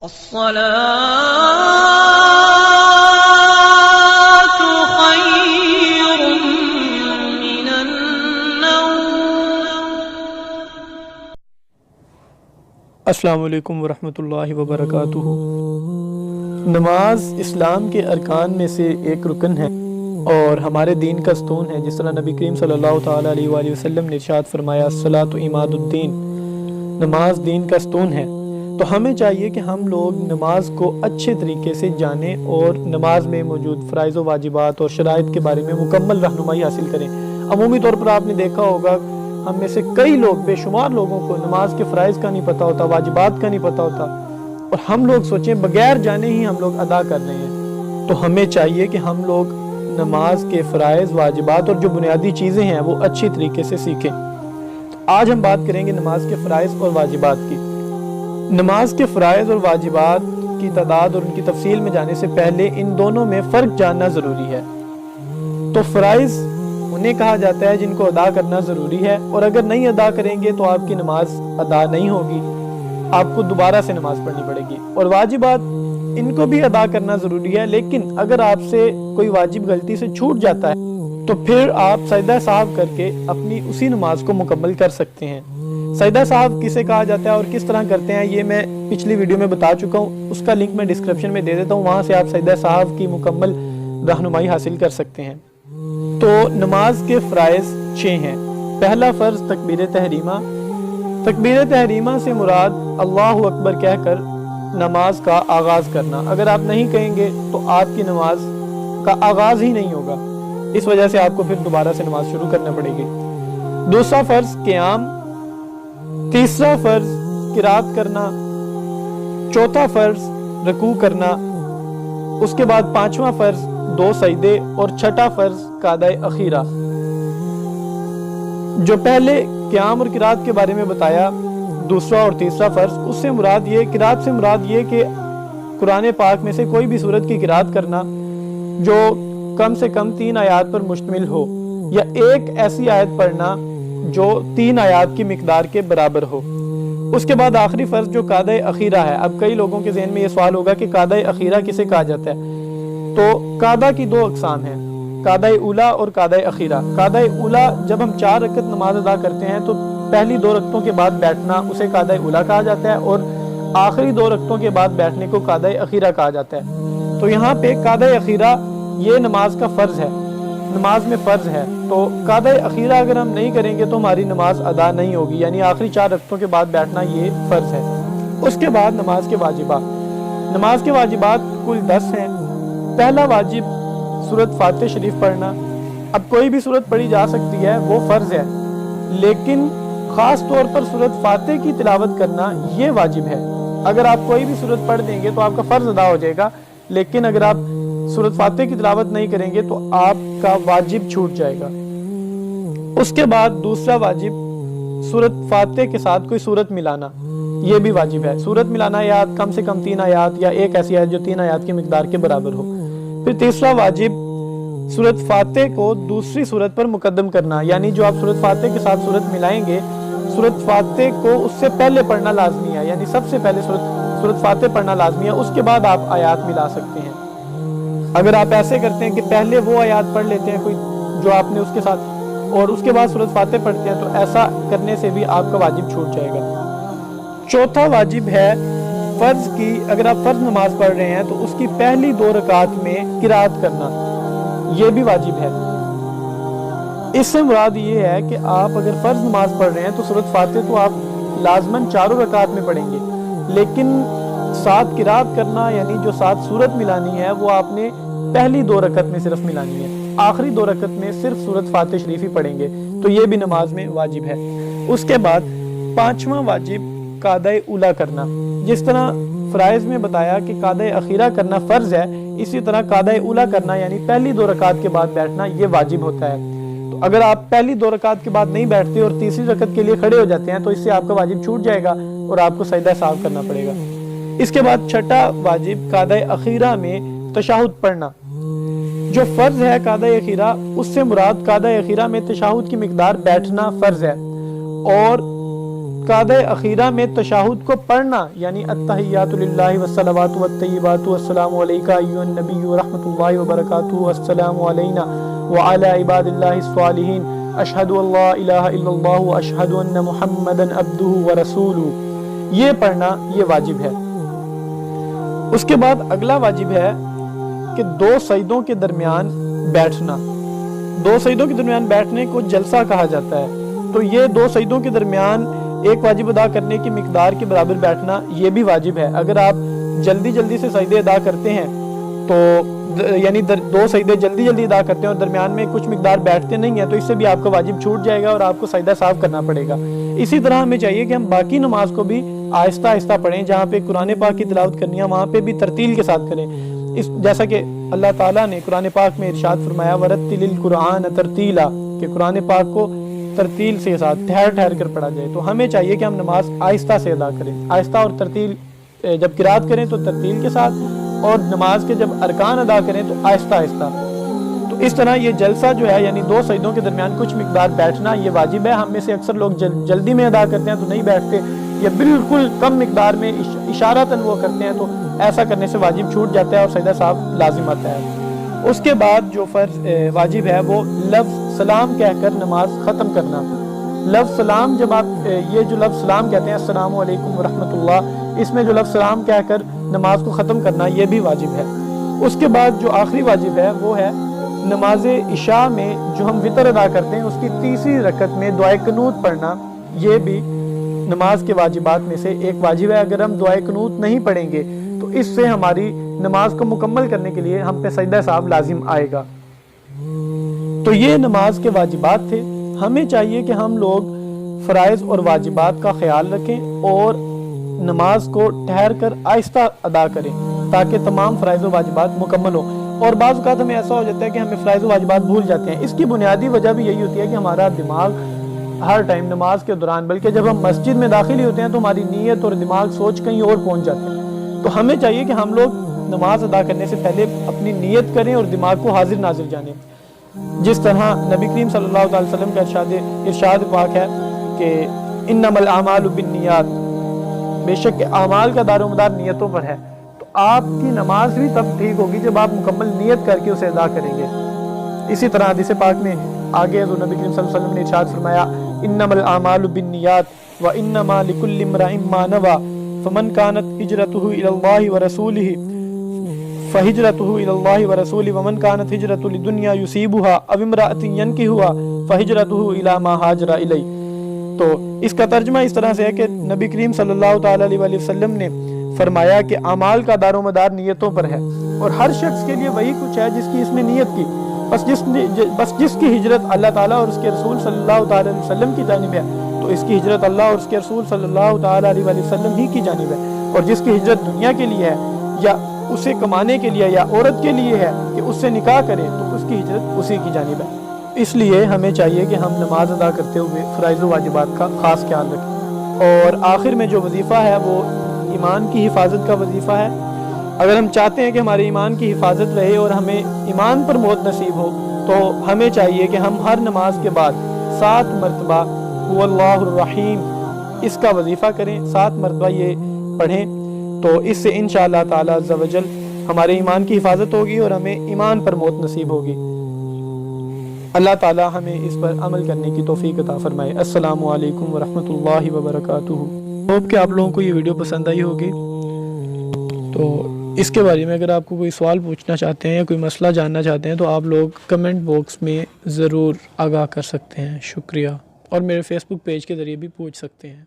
الصلاة خير من النوم۔ السلام علیکم ورحمۃ اللہ وبرکاتہ۔ نماز اسلام کے ارکان میں سے ایک رکن ہے اور ہمارے دین کا ستون ہے، جس طرح نبی کریم صلی اللہ تعالیٰ علیہ وآلہ وسلم نے ارشاد فرمایا الصلاۃ عماد الدین، نماز دین کا ستون ہے۔ تو ہمیں چاہیے کہ ہم لوگ نماز کو اچھے طریقے سے جانیں اور نماز میں موجود فرائض و واجبات اور شرائط کے بارے میں مکمل رہنمائی حاصل کریں۔ عمومی طور پر آپ نے دیکھا ہوگا ہم میں سے کئی لوگ، بے شمار لوگوں کو نماز کے فرائض کا نہیں پتہ ہوتا، واجبات کا نہیں پتہ ہوتا، اور ہم لوگ سوچیں بغیر جانے ہی ہم لوگ ادا کر رہے ہیں۔ تو ہمیں چاہیے کہ ہم لوگ نماز کے فرائض، واجبات اور جو بنیادی چیزیں ہیں وہ اچھی طریقے سے سیکھیں۔ آج ہم بات کریں گے نماز کے فرائض اور واجبات کی۔ نماز کے فرائض اور واجبات کی تعداد اور ان کی تفصیل میں جانے سے پہلے ان دونوں میں فرق جاننا ضروری ہے۔ تو فرائض انہیں کہا جاتا ہے جن کو ادا کرنا ضروری ہے، اور اگر نہیں ادا کریں گے تو آپ کی نماز ادا نہیں ہوگی، آپ کو دوبارہ سے نماز پڑھنی پڑے گی۔ اور واجبات ان کو بھی ادا کرنا ضروری ہے، لیکن اگر آپ سے کوئی واجب غلطی سے چھوٹ جاتا ہے تو پھر آپ سجدہ سہو کر کے اپنی اسی نماز کو مکمل کر سکتے ہیں۔ سجدہ سہو کسے کہا جاتا ہے اور کس طرح کرتے ہیں یہ میں پچھلی ویڈیو میں بتا چکا ہوں، اس کا لنک میں ڈسکرپشن میں دے دیتا ہوں، وہاں سے آپ سجدہ سہو کی مکمل رہنمائی حاصل کر سکتے ہیں۔ تو نماز کے فرائض 6 ہیں۔ پہلا فرض تکبیر تحریمہ۔ تکبیر تحریمہ سے مراد اللہ اکبر کہہ کر نماز کا آغاز کرنا۔ اگر آپ نہیں کہیں گے تو آپ کی نماز کا آغاز ہی نہیں ہوگا، اس وجہ سے آپ کو پھر دوبارہ سے نماز شروع کرنا پڑے گی۔ دوسرا فرض قیام۔ تیسرا فرض قرات کرنا۔ چوتھا فرض رکوع کرنا۔ اس کے بعد پانچواں فرض 2 سجدے، اور چھٹا فرض قعدہ اخیرہ۔ جو پہلے قیام اور قرات کے بارے میں بتایا، دوسرا اور تیسرا فرض، اس سے مراد یہ، قرات سے مراد یہ کہ قرآن پاک میں سے کوئی بھی سورت کی قرات کرنا جو کم سے کم 3 آیات پر مشتمل ہو، یا ایک ایسی آیت پڑھنا جو 3 آیات کی مقدار کے برابر ہو۔ اس کے بعد آخری فرض جو قعدہ اخیرہ ہے۔ اب کئی لوگوں کے ذہن میں یہ سوال ہوگا کہ قعدہ اخیرہ کسے کہا جاتا ہے؟ تو قعدہ کی 2 اقسام ہیں، قعدہ اولیٰ اور قعدہ اخیرہ۔ قعدہ اولیٰ جب ہم 4 رکعت نماز ادا کرتے ہیں تو پہلی 2 رکعتوں کے بعد بیٹھنا اسے قعدہ اولیٰ کہا جاتا ہے، اور آخری 2 رکعتوں کے بعد بیٹھنے کو قعدہ اخیرہ کہا جاتا ہے۔ تو یہاں پہ قعدہ اخیرہ یہ نماز کا فرض ہے، نماز میں فرض ہے، تو قعدہ اخیرہ اگر ہم نہیں کریں گے تو ہماری نماز ادا نہیں ہوگی، یعنی آخری 4 رکعتوں کے بعد بیٹھنا یہ فرض ہے۔ اس کے بعد نماز کے واجبات۔ نماز کے واجبات کل 10 ہیں۔ پہلا واجب سورۃ فاتح شریف پڑھنا۔ اب کوئی بھی سورت پڑھی جا سکتی ہے، وہ فرض ہے، لیکن خاص طور پر سورۃ فاتح کی تلاوت کرنا یہ واجب ہے۔ اگر آپ کوئی بھی سورت پڑھ دیں گے تو آپ کا فرض ادا ہو جائے گا، لیکن اگر آپ سورۃ فاتح کی تلاوت نہیں کریں گے تو آپ کا واجب چھوٹ جائے گا۔ اس کے بعد دوسرا واجب سورۃ فاتح کے ساتھ کوئی سورت ملانا، یہ بھی واجب ہے۔ سورت ملانا یا کم سے کم 3 آیات یا ایک ایسی آیت جو 3 آیات کی مقدار کے برابر ہو۔ پھر تیسرا واجب سورۃ فاتح کو دوسری سورت پر مقدم کرنا، یعنی جو آپ سورۃ فاتح کے ساتھ سورت ملائیں گے، سورۃ فاتح کو اس سے پہلے پڑھنا لازمی ہے، یعنی سب سے پہلے سورۃ فاتح پڑھنا لازمی ہے، اس کے بعد آپ آیات ملا سکتے ہیں۔ اگر آپ ایسے کرتے ہیں کہ پہلے وہ آیات پڑھ لیتے ہیں کوئی جو آپ نے اس کے ساتھ، اور اس کے بعد سورۃ فاتح پڑھتے ہیں، تو ایسا کرنے سے بھی آپ کا واجب چھوٹ جائے گا۔ چوتھا واجب ہے فرض کی، اگر آپ فرض نماز پڑھ رہے ہیں تو اس کی پہلی 2 رکعات میں قرات کرنا، یہ بھی واجب ہے۔ اس سے مراد یہ ہے کہ آپ اگر فرض نماز پڑھ رہے ہیں تو سورۃ فاتح تو آپ لازماً 4 رکعات میں پڑھیں گے، لیکن ساتھ قرات کرنا، یعنی جو ساتھ سورت ملانی ہے، وہ آپ نے پہلی 2 رکعت میں صرف ملانی ہے، آخری 2 رکعت میں صرف سورۃ فاتح شریف ہی پڑھیں گے، تو یہ بھی نماز میں واجب ہے۔ اس کے بعد 5واں واجب قعدہ اولیٰ کرنا۔ جس طرح فرائض میں بتایا کہ قعدہ اخیرہ کرنا فرض ہے، اسی طرح قعدہ اولیٰ کرنا یعنی پہلی 2 رکعت کے بعد بیٹھنا یہ واجب ہوتا ہے۔ تو اگر آپ پہلی 2 رکعت کے بعد نہیں بیٹھتے اور تیسری رکعت کے لیے کھڑے ہو جاتے ہیں تو اس سے آپ کا واجب چھوٹ جائے گا اور آپ کو سجدہ سہو کرنا پڑے گا۔ اس کے بعد چھٹا واجب قعدہ اخیرہ میں تشہد پڑھنا۔ جو فرض ہے قعدہ اخیرہ، اس سے مراد قعدہ اخیرہ میں تشہد کی مقدار بیٹھنا فرض ہے، اور رکعت اخیرہ میں تشہد کو پڑھنا، یعنی التحیات للہ والصلوات والطیبات والسلام علیکہ ایھا النبی ورحمۃ اللہ وبرکاتہ السلام علینا وعلی عباد اللہ الصالحین اشہد ان لا الہ الا اللہ واشہد ان محمدا عبدہ ورسولہ، یہ پڑھنا یہ واجب ہے۔ اس کے بعد اگلا واجب ہے کہ 2 سجدوں کے درمیان بیٹھنا۔ 2 سجدوں کے درمیان بیٹھنے کو جلسہ کہا جاتا ہے، تو یہ 2 سجدوں کے درمیان ایک واجب ادا کرنے کی مقدار کے برابر بیٹھنا یہ بھی واجب ہے۔ اگر آپ جلدی جلدی سے سجدے ادا کرتے ہیں تو یعنی 2 سجدے جلدی جلدی ادا کرتے ہیں اور درمیان میں کچھ مقدار بیٹھتے نہیں ہیں تو اس سے بھی آپ کا واجب چھوٹ جائے گا اور آپ کو سجدہ صاف کرنا پڑے گا۔ اسی طرح ہمیں چاہیے کہ ہم باقی نماز کو بھی آہستہ آہستہ پڑھیں، جہاں پہ قرآن پاک کی تلاوت کرنی ہے وہاں پہ بھی ترتیل کے ساتھ کریں، جیسا کہ اللہ تعالیٰ نے قرآن پاک میں ارشاد فرمایا وَرَتِّلِ الْقُرْآنَ تَرْتِيلًا، کہ قرآن پاک کو ترتیل سے ساتھ ٹھہر ٹھہر کر پڑھا جائے۔ تو ہمیں چاہیے کہ ہم نماز آہستہ سے ادا کریں، آہستہ اور ترتیل، جب قرات کریں تو ترتیل کے ساتھ اور نماز کے جب ارکان ادا کریں تو آہستہ آہستہ۔ تو اس طرح یہ جلسہ جو ہے یعنی 2 سجدوں کے درمیان کچھ مقدار بیٹھنا یہ واجب ہے۔ ہم میں سے اکثر لوگ جلدی میں ادا کرتے ہیں تو نہیں بیٹھتے، یا بالکل کم مقدار میں اشارتاً وہ کرتے ہیں، تو ایسا کرنے سے واجب چھوٹ جاتا ہے اور سجدہ صاف لازم آتا ہے۔ اس کے بعد جو فرض واجب ہے وہ لفظ سلام کہہ کر نماز ختم کرنا۔ لفظ سلام، جب آپ یہ جو لفظ سلام کہتے ہیں السلام علیکم ورحمۃ اللہ، اس میں جو لفظ سلام کہہ کر نماز کو ختم کرنا یہ بھی واجب ہے۔ اس کے بعد جو آخری واجب ہے وہ ہے نماز عشاء میں جو ہم وتر ادا کرتے ہیں اس کی تیسری رکعت میں دعائے قنوت پڑھنا، یہ بھی نماز کے واجبات میں سے ایک واجب ہے۔ اگر ہم دعائے قنوت نہیں پڑھیں گے تو اس سے ہماری نماز کو مکمل کرنے کے لیے ہم پہ سجدہ صاحب لازم آئے گا۔ تو یہ نماز کے واجبات تھے۔ ہمیں چاہیے کہ ہم لوگ فرائض اور واجبات کا خیال رکھیں اور نماز کو ٹھہر کر آہستہ ادا کریں تاکہ تمام فرائض و واجبات مکمل ہوں۔ اور بعض اوقات ہمیں ایسا ہو جاتا ہے کہ ہمیں فرائض و واجبات بھول جاتے ہیں۔ اس کی بنیادی وجہ بھی یہی ہوتی ہے کہ ہمارا دماغ ہر ٹائم نماز کے دوران، بلکہ جب ہم مسجد میں داخل ہی ہوتے ہیں تو ہماری نیت اور دماغ سوچ کہیں اور پہنچ جاتے ہیں۔ تو ہمیں چاہیے کہ ہم لوگ نماز ادا کرنے سے پہلے اپنی نیت کریں اور دماغ کو حاضر ناظر جانیں، جس طرح نبی کریم صلی اللہ علیہ وسلم کا ارشاد پاک ہے کہ انما الاعمال بالنیات، بے شک اعمال کا دار و مدار نیتوں پر ہے۔ تو آپ کی نماز بھی تب ٹھیک ہوگی جب آپ مکمل نیت کر کے اسے ادا کریں گے۔ اسی طرح حدیث پاک میں آگے جو نبی کریم صلی اللہ علیہ وسلم نے ارشاد فرمایا انما الاعمال بالنیات وانما لكل امرئ ما نوى فمن كانت هجرته الى الله ورسوله فهجرته الى الله ورسوله ومن كانت هجرته لدنيا يصيبها او امرأة ينكحها فهجرته الى ما هاجر اليه۔ تو اس کا ترجمہ اس طرح سے ہے کہ نبی کریم صلی اللہ تعالی علیہ وسلم نے فرمایا کہ اعمال کا دار و مدار نیتوں پر ہے، اور ہر شخص کے لیے وہی کچھ ہے جس کی اس نے نیت کی۔ بس جس کی ہجرت اللہ تعالیٰ اور اس کے رسول صلی اللہ تعالی علیہ وسلم کی جانب ہے تو اس کی ہجرت اللہ اور اس کے رسول صلی اللہ تعالی علیہ وسلم ہی کی جانب ہے، اور جس کی ہجرت دنیا کے لیے ہے یا اسے کمانے کے لیے یا عورت کے لیے ہے کہ اس سے نکاح کرے تو اس کی ہجرت اسی کی جانب ہے۔ اس لیے ہمیں چاہیے کہ ہم نماز ادا کرتے ہوئے فرائض و واجبات کا خاص خیال رکھیں۔ اور آخر میں جو وظیفہ ہے وہ ایمان کی حفاظت کا وظیفہ ہے۔ اگر ہم چاہتے ہیں کہ ہمارے ایمان کی حفاظت رہے اور ہمیں ایمان پر موت نصیب ہو تو ہمیں چاہیے کہ ہم ہر نماز کے بعد 7 مرتبہ هو اللہ الرحیم اس کا وظیفہ کریں، 7 مرتبہ یہ پڑھیں، تو اس سے انشاءاللہ تعالی عز و جل ہمارے ایمان کی حفاظت ہوگی اور ہمیں ایمان پر موت نصیب ہوگی۔ اللہ تعالی ہمیں اس پر عمل کرنے کی توفیق عطا فرمائے۔ السلام علیکم ورحمۃ اللہ وبرکاتہ۔ ہوپ کہ آپ لوگوں کو یہ ویڈیو پسند آئی ہوگی۔ تو اس کے بارے میں اگر آپ کو کوئی سوال پوچھنا چاہتے ہیں یا کوئی مسئلہ جاننا چاہتے ہیں تو آپ لوگ کمنٹ باکس میں ضرور آگاہ کر سکتے ہیں۔ شکریہ، اور میرے فیس بک پیج کے ذریعے بھی پوچھ سکتے ہیں۔